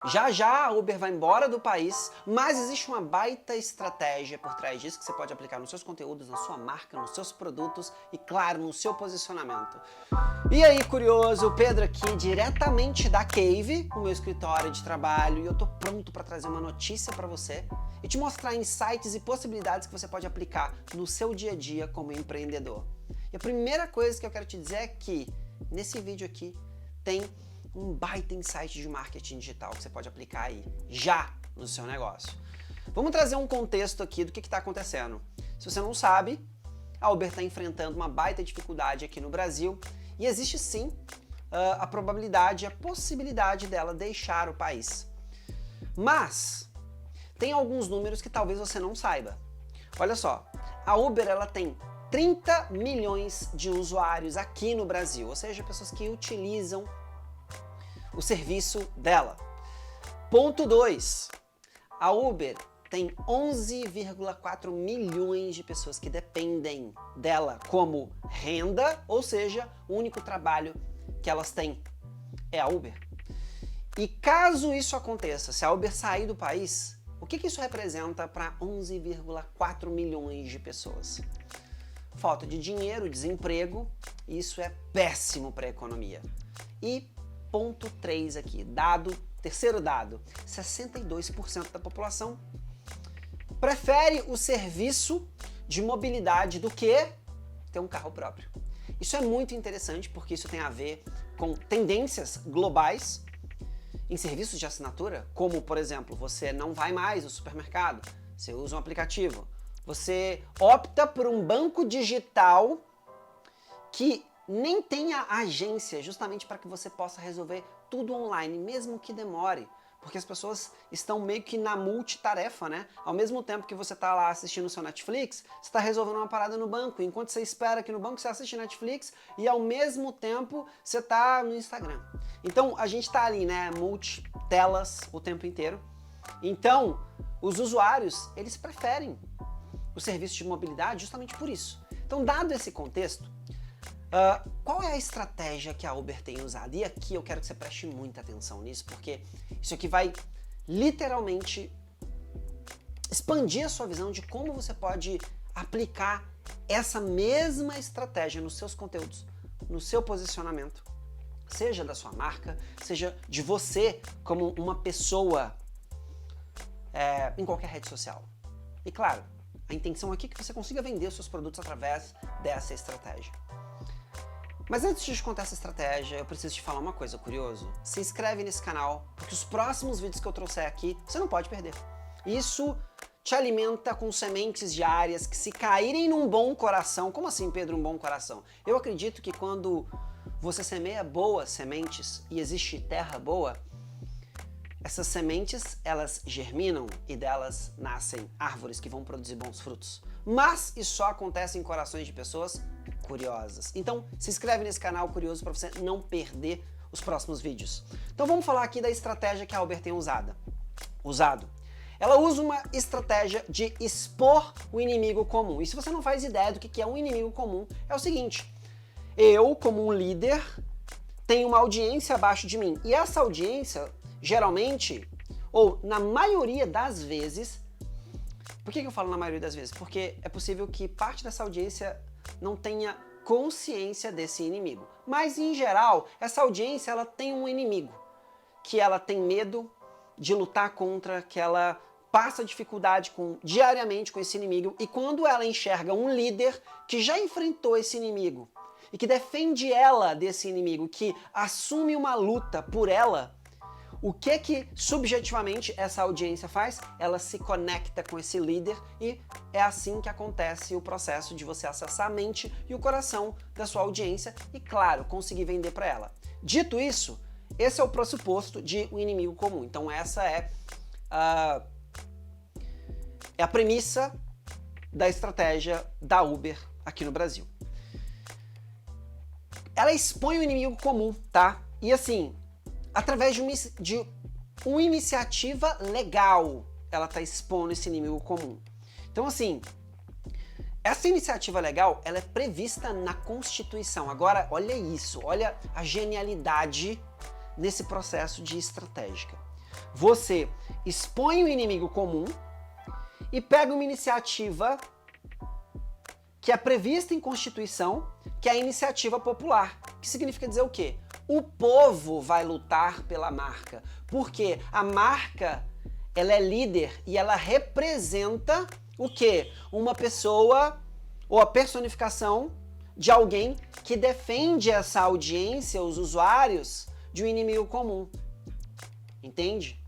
Já já a Uber vai embora do país, mas existe uma baita estratégia por trás disso que você pode aplicar nos seus conteúdos, na sua marca, nos seus produtos e, claro, no seu posicionamento. E aí, curioso, o Pedro aqui, diretamente da Cave, o meu escritório de trabalho, e eu tô pronto para trazer uma notícia para você e te mostrar insights e possibilidades que você pode aplicar no seu dia a dia como empreendedor. E a primeira coisa que eu quero te dizer é que, nesse vídeo aqui, tem um baita insight de marketing digital que você pode aplicar aí, já, no seu negócio. Vamos trazer um contexto aqui do que está acontecendo. Se você não sabe, a Uber está enfrentando uma baita dificuldade aqui no Brasil e existe sim a probabilidade, a possibilidade dela deixar o país. Mas tem alguns números que talvez você não saiba. Olha só, a Uber ela tem 30 milhões de usuários aqui no Brasil, ou seja, pessoas que utilizam o serviço dela. Ponto 2. A Uber tem 11,4 milhões de pessoas que dependem dela como renda, ou seja, o único trabalho que elas têm é a Uber. E caso isso aconteça, se a Uber sair do país, o que isso representa para 11,4 milhões de pessoas? Falta de dinheiro, desemprego, isso é péssimo para a economia. E ponto 3 aqui, terceiro dado, 62% da população prefere o serviço de mobilidade do que ter um carro próprio. Isso é muito interessante porque isso tem a ver com tendências globais em serviços de assinatura, como, por exemplo, você não vai mais ao supermercado, você usa um aplicativo, você opta por um banco digital que nem tenha agência, justamente para que você possa resolver tudo online, mesmo que demore. Porque as pessoas estão meio que na multitarefa, né? Ao mesmo tempo que você está lá assistindo o seu Netflix, você está resolvendo uma parada no banco. Enquanto você espera aqui no banco, você assiste Netflix e ao mesmo tempo você está no Instagram. Então a gente está ali, né? Multitelas o tempo inteiro. Então os usuários, eles preferem o serviço de mobilidade justamente por isso. Então, dado esse contexto, qual é a estratégia que a Uber tem usado? E aqui eu quero que você preste muita atenção nisso, porque isso aqui vai literalmente expandir a sua visão de como você pode aplicar essa mesma estratégia nos seus conteúdos, no seu posicionamento, seja da sua marca, seja de você como uma pessoa em qualquer rede social. E claro, a intenção aqui é que você consiga vender os seus produtos através dessa estratégia. Mas antes de te contar essa estratégia, eu preciso te falar uma coisa, curioso. Se inscreve nesse canal, porque os próximos vídeos que eu trouxer aqui, você não pode perder. Isso te alimenta com sementes diárias que, se caírem num bom coração... Como assim, Pedro, um bom coração? Eu acredito que quando você semeia boas sementes e existe terra boa, essas sementes, elas germinam e delas nascem árvores que vão produzir bons frutos. Mas isso só acontece em corações de pessoas curiosas. Então, se inscreve nesse canal curioso para você não perder os próximos vídeos. Então vamos falar aqui da estratégia que a Uber tem usado. Ela usa uma estratégia de expor o inimigo comum. E se você não faz ideia do que é um inimigo comum, é o seguinte: eu, como um líder, tenho uma audiência abaixo de mim. E essa audiência, geralmente, ou na maioria das vezes... Por que eu falo na maioria das vezes? Porque é possível que parte dessa audiência não tenha consciência desse inimigo. Mas, em geral, essa audiência ela tem um inimigo, que ela tem medo de lutar contra, que ela passa dificuldade diariamente com esse inimigo, e quando ela enxerga um líder que já enfrentou esse inimigo e que defende ela desse inimigo, que assume uma luta por ela, o que subjetivamente essa audiência faz? Ela se conecta com esse líder e é assim que acontece o processo de você acessar a mente e o coração da sua audiência e, claro, conseguir vender para ela. Dito isso, esse é o pressuposto de um inimigo comum. Então essa é a premissa da estratégia da Uber aqui no Brasil. Ela expõe o inimigo comum, tá? E assim, através de uma iniciativa legal, ela está expondo esse inimigo comum. Então, assim, essa iniciativa legal, ela é prevista na Constituição. Agora, olha isso, olha a genialidade nesse processo de estratégica. Você expõe o inimigo comum e pega uma iniciativa que é prevista em Constituição, que é a iniciativa popular, que significa dizer o quê? O povo vai lutar pela marca, porque a marca, ela é líder e ela representa o quê? Uma pessoa ou a personificação de alguém que defende essa audiência, os usuários, de um inimigo comum. Entende?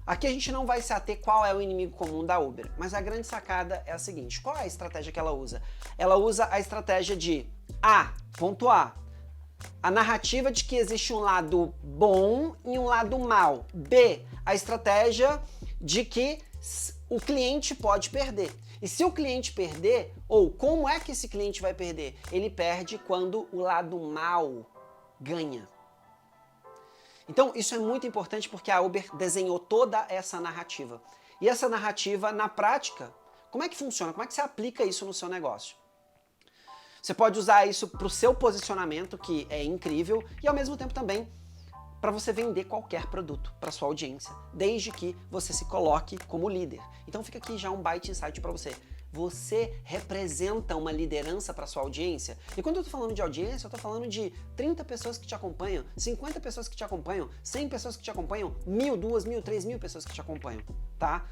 Aqui a gente não vai se ater qual é o inimigo comum da Uber, mas a grande sacada é a seguinte: qual é a estratégia que ela usa? Ela usa a estratégia de ponto A, a narrativa de que existe um lado bom e um lado mal. B, a estratégia de que o cliente pode perder. E se o cliente perder, ou como é que esse cliente vai perder? Ele perde quando o lado mal ganha. Então, isso é muito importante porque a Uber desenhou toda essa narrativa. E essa narrativa, na prática, como é que funciona? Como é que você aplica isso no seu negócio? Você pode usar isso para o seu posicionamento, que é incrível, e ao mesmo tempo também para você vender qualquer produto para sua audiência, desde que você se coloque como líder. Então fica aqui já um baita insight para você. Você representa uma liderança para sua audiência? E quando eu tô falando de audiência, eu tô falando de 30 pessoas que te acompanham, 50 pessoas que te acompanham, 100 pessoas que te acompanham, 1.000, 2.000, 3.000 pessoas que te acompanham, tá?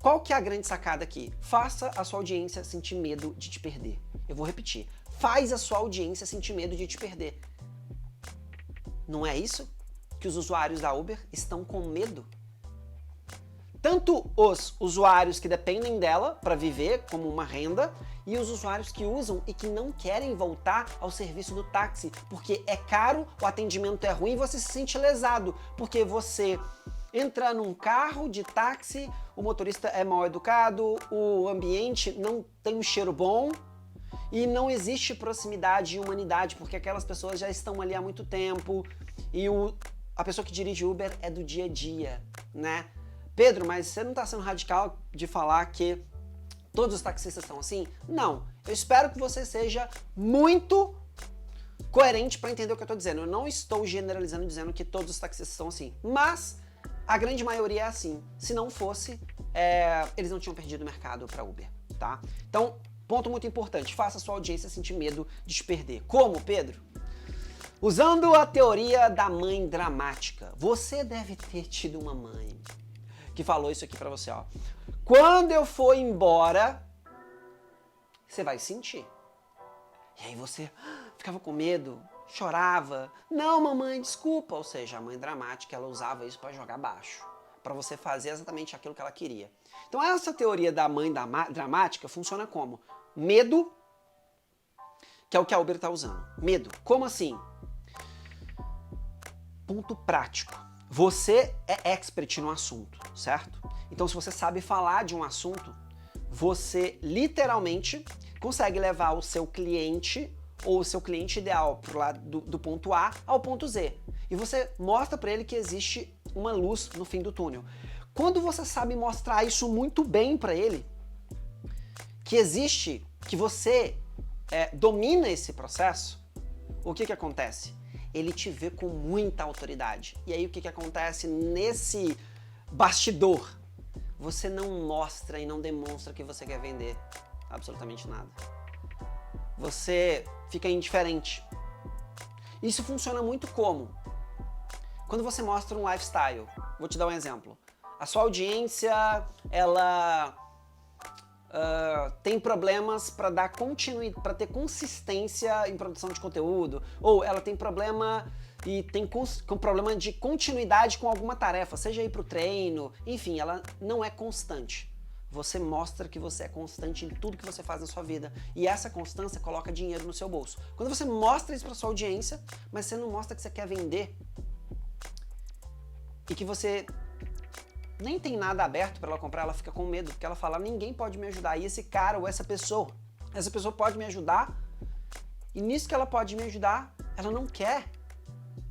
Qual que é a grande sacada aqui? Faça a sua audiência sentir medo de te perder. Eu vou repetir. Faz a sua audiência sentir medo de te perder. Não é isso que os usuários da Uber estão com medo? Tanto os usuários que dependem dela para viver como uma renda e os usuários que usam e que não querem voltar ao serviço do táxi porque é caro, o atendimento é ruim e você se sente lesado porque você entra num carro de táxi, o motorista é mal educado, o ambiente não tem um cheiro bom e não existe proximidade e humanidade porque aquelas pessoas já estão ali há muito tempo e a pessoa que dirige Uber é do dia a dia, né? Pedro, mas você não está sendo radical de falar que todos os taxistas são assim? Não. Eu espero que você seja muito coerente para entender o que eu estou dizendo. Eu não estou generalizando dizendo que todos os taxistas são assim, mas a grande maioria é assim. Se não fosse, eles não tinham perdido o mercado para Uber, tá? Então, ponto muito importante, faça a sua audiência sentir medo de te perder. Como, Pedro? Usando a teoria da mãe dramática. Você deve ter tido uma mãe que falou isso aqui pra você, ó. Quando eu for embora, você vai sentir. E aí você ficava com medo, chorava. Não, mamãe, desculpa. Ou seja, a mãe dramática, ela usava isso pra jogar baixo, pra você fazer exatamente aquilo que ela queria. Então essa teoria da mãe dramática funciona como? Medo, que é o que a Uber tá usando. Medo. Como assim? Ponto prático. Você é expert no assunto, certo? Então, se você sabe falar de um assunto, você literalmente consegue levar o seu cliente ou o seu cliente ideal pro lado do ponto A ao ponto Z. E você mostra para ele que existe uma luz no fim do túnel. Quando você sabe mostrar isso muito bem para ele, que existe, que você domina esse processo, o que acontece? Ele te vê com muita autoridade. E aí o que acontece nesse bastidor? Você não mostra e não demonstra que você quer vender absolutamente nada. Você fica indiferente. Isso funciona muito como? Quando você mostra um lifestyle. Vou te dar um exemplo. A sua audiência, ela tem problemas para dar continuidade, para ter consistência em produção de conteúdo, ou ela tem problema e tem problema de continuidade com alguma tarefa, seja ir para o treino, enfim, ela não é constante. Você mostra que você é constante em tudo que você faz na sua vida e essa constância coloca dinheiro no seu bolso. Quando você mostra isso para sua audiência, mas você não mostra que você quer vender e que você nem tem nada aberto para ela comprar, ela fica com medo, porque ela fala, ninguém pode me ajudar, e esse cara ou essa pessoa pode me ajudar, e nisso que ela pode me ajudar, ela não quer,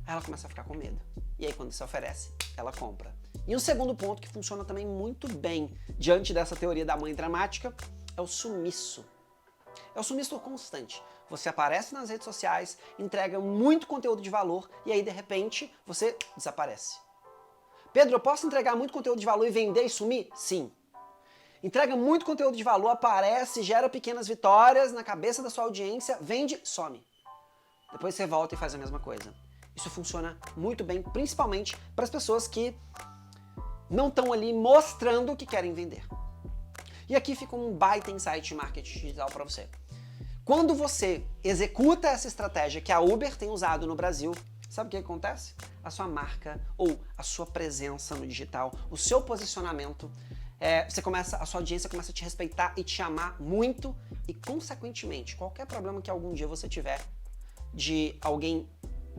aí ela começa a ficar com medo, e aí quando se oferece, ela compra. E um segundo ponto que funciona também muito bem, diante dessa teoria da mãe dramática, é o sumiço. É o sumiço constante. Você aparece nas redes sociais, entrega muito conteúdo de valor, e aí de repente, você desaparece. Pedro, eu posso entregar muito conteúdo de valor e vender e sumir? Sim. Entrega muito conteúdo de valor, aparece, gera pequenas vitórias na cabeça da sua audiência, vende, some. Depois você volta e faz a mesma coisa. Isso funciona muito bem, principalmente para as pessoas que não estão ali mostrando que querem vender. E aqui fica um baita insight de marketing digital para você. Quando você executa essa estratégia que a Uber tem usado no Brasil, sabe o que acontece? A sua marca ou a sua presença no digital, o seu posicionamento, a sua audiência começa a te respeitar e te amar muito e, consequentemente, qualquer problema que algum dia você tiver de alguém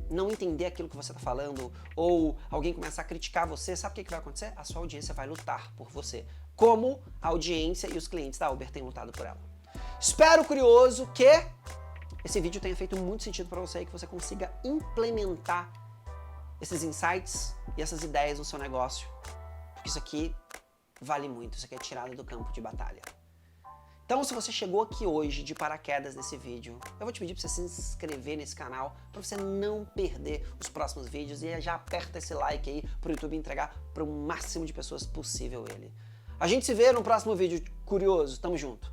não entender aquilo que você está falando ou alguém começar a criticar você, sabe o que vai acontecer? A sua audiência vai lutar por você, como a audiência e os clientes da Uber têm lutado por ela. Espero, curioso, que esse vídeo tenha feito muito sentido para você e que você consiga implementar esses insights e essas ideias no seu negócio, porque isso aqui vale muito, isso aqui é tirado do campo de batalha. Então, se você chegou aqui hoje de paraquedas nesse vídeo, eu vou te pedir para você se inscrever nesse canal para você não perder os próximos vídeos e já aperta esse like aí para o YouTube entregar para o máximo de pessoas possível ele. A gente se vê no próximo vídeo, curioso. Tamo junto!